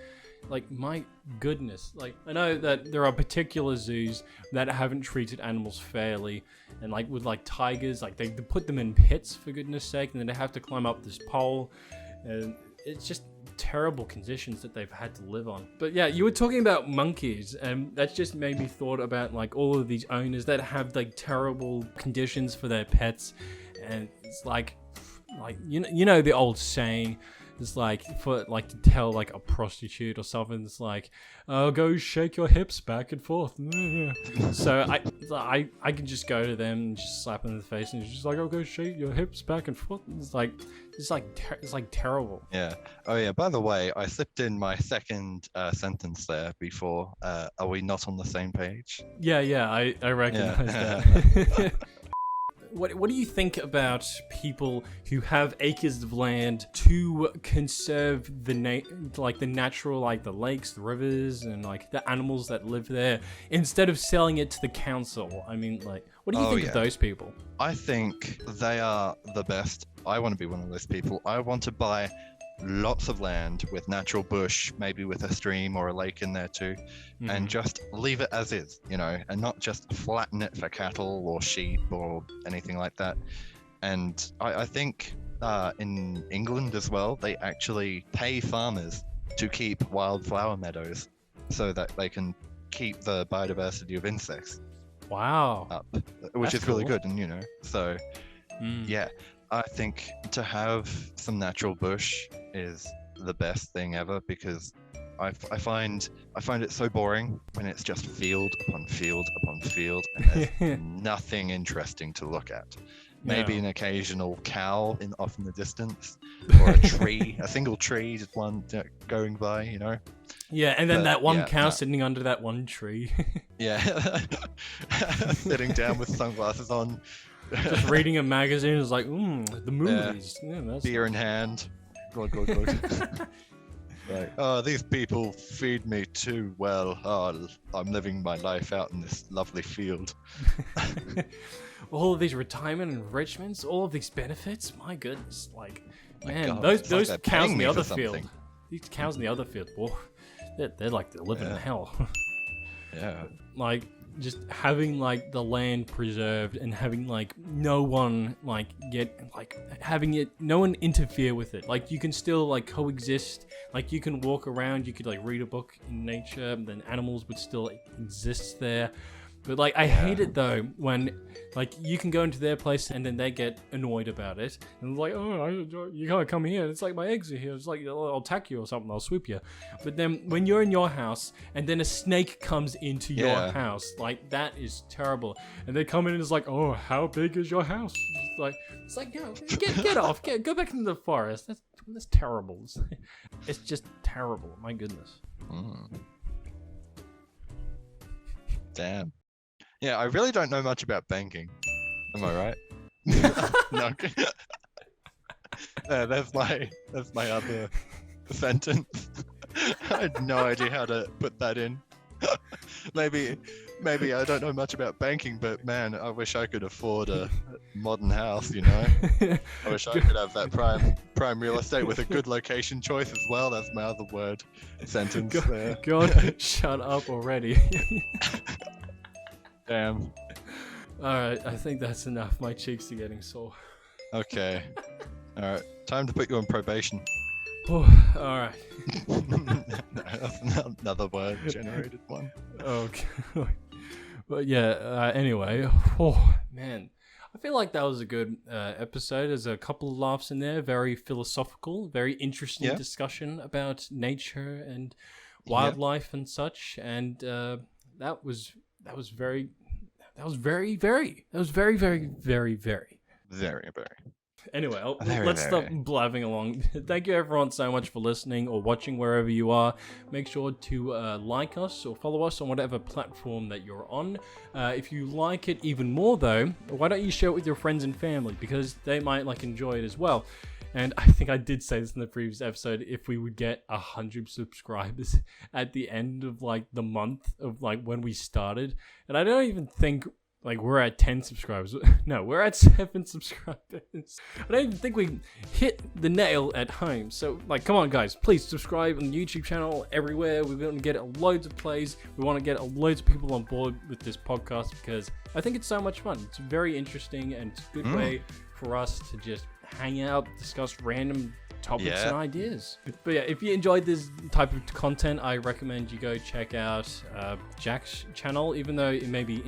like, my goodness. Like, I know that there are particular zoos that haven't treated animals fairly, and like with like tigers, like they put them in pits for goodness sake, and then they have to climb up this pole, and it's just terrible conditions that they've had to live on. But yeah, you were talking about monkeys, and that just made me thought about like all of these owners that have like terrible conditions for their pets, and it's like the old saying, It's like for like to tell like a prostitute or something. It's like, oh, go shake your hips back and forth. So I can just go to them and just slap them in the face and just like, oh, go shake your hips back and forth. It's like terrible. Yeah. Oh yeah. By the way, I slipped in my second sentence there before. Are we not on the same page? Yeah, I recognize that. What do you think about people who have acres of land to conserve the natural, like the lakes, the rivers, and like the animals that live there, instead of selling it to the council? I mean, like, what do you think of those people? I think they are the best. I want to be one of those people. I want to buy lots of land with natural bush, maybe with a stream or a lake in there too, and just leave it as is, and not just flatten it for cattle or sheep or anything like that. And I think in England as well, they actually pay farmers to keep wildflower meadows so that they can keep the biodiversity of insects up, which That's is really cool. good. And so yeah, I think to have some natural bush is the best thing ever, because I find it so boring when it's just field upon field upon field and there's nothing interesting to look at. Maybe an occasional cow off in the distance, or a tree, a single tree, just one going by, Yeah, and then But, that one yeah, cow no. sitting under that one tree, Yeah, sitting down with sunglasses on, just reading a magazine. Is like, the movies. Yeah, that's beer in hand. God. Like, oh, these people feed me too well. Oh, I'm living my life out in this lovely field. all of these retirement enrichments, all of these benefits. My goodness, like, man, God, those it's like they're cows paying in the me other for field, something. these cows in the other field, boy, they're like they're living in Yeah. hell. Yeah. Like, just having like the land preserved and having like no one like no one interfere with it. Like, you can still like coexist. Like, you can walk around, you could like read a book in nature, and then animals would still exist there. But like, I hate it though when like you can go into their place and then they get annoyed about it and like, oh, you can't come here. It's like my eggs are here. It's like I'll attack you or something. I'll swoop you. But then when you're in your house and then a snake comes into your Yeah. house, like, that is terrible. And they come in and it's like, oh, how big is your house? It's like no, get off, go back into the forest. That's terrible. It's just terrible. My goodness. Damn. Yeah, I really don't know much about banking. Am I right? No. That's my other sentence. I had no idea how to put that in. Maybe I don't know much about banking, but man, I wish I could afford a modern house, I wish I could have that prime real estate with a good location choice as well. That's my other sentence there. God, shut up already. Damn. Alright, I think that's enough. My cheeks are getting sore. Okay. All right. Time to put you on probation. Oh, alright. That's another word generated one. Okay. But yeah, anyway. Oh, man. I feel like that was a good episode. There's a couple of laughs in there. Very philosophical. Very interesting discussion about nature and wildlife and such. And that was very, very. Anyway, let's stop blabbing along. Thank you everyone so much for listening or watching wherever you are. Make sure to like us or follow us on whatever platform that you're on. If you like it even more though, why don't you share it with your friends and family, because they might like enjoy it as well. And I think I did say this in the previous episode, if we would get 100 subscribers at the end of like the month of like when we started. And I don't even think like we're at 10 subscribers. No, we're at 7 subscribers. I don't even think we hit the nail at home. So like, come on guys, please subscribe on the YouTube channel everywhere. We're going to get loads of plays. We want to get loads of people on board with this podcast because I think it's so much fun. It's very interesting and it's a good way for us to just hang out, discuss random topics Yeah. and ideas. But yeah, if you enjoyed this type of content, I recommend you go check out Jack's channel. Even though it may be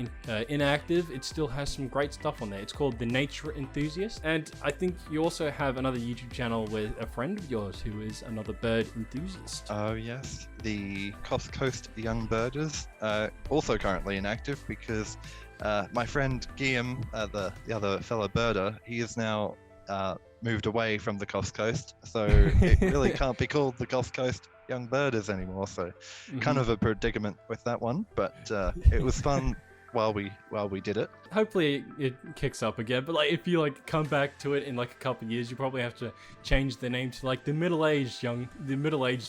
inactive, it still has some great stuff on there. It's called The Nature Enthusiast. And I think you also have another YouTube channel with a friend of yours who is another bird enthusiast. Oh yes, the Coast Young Birders, also currently inactive because my friend Guillaume, the other fellow birder, he is now moved away from the Coast, so it really can't be called the Coast Young Birders anymore. So kind of a predicament with that one, but it was fun while we did it. Hopefully it kicks up again, but like if you like come back to it in like a couple of years, you probably have to change the name to like the middle-aged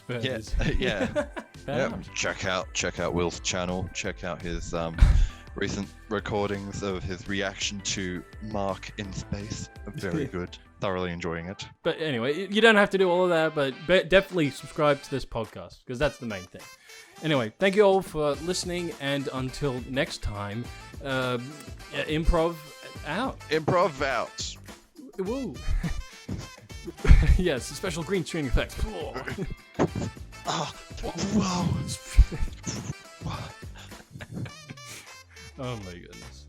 birders. Yeah. Fair. Check out Will's channel. Check out his recent recordings of his reaction to Mark in Space. Very good. Thoroughly enjoying it. But anyway, you don't have to do all of that, but definitely subscribe to this podcast because that's the main thing. Anyway, thank you all for listening, and until next time, improv out. Improv out. Woo. Yes, special green screen effects. Oh, whoa. Oh my goodness.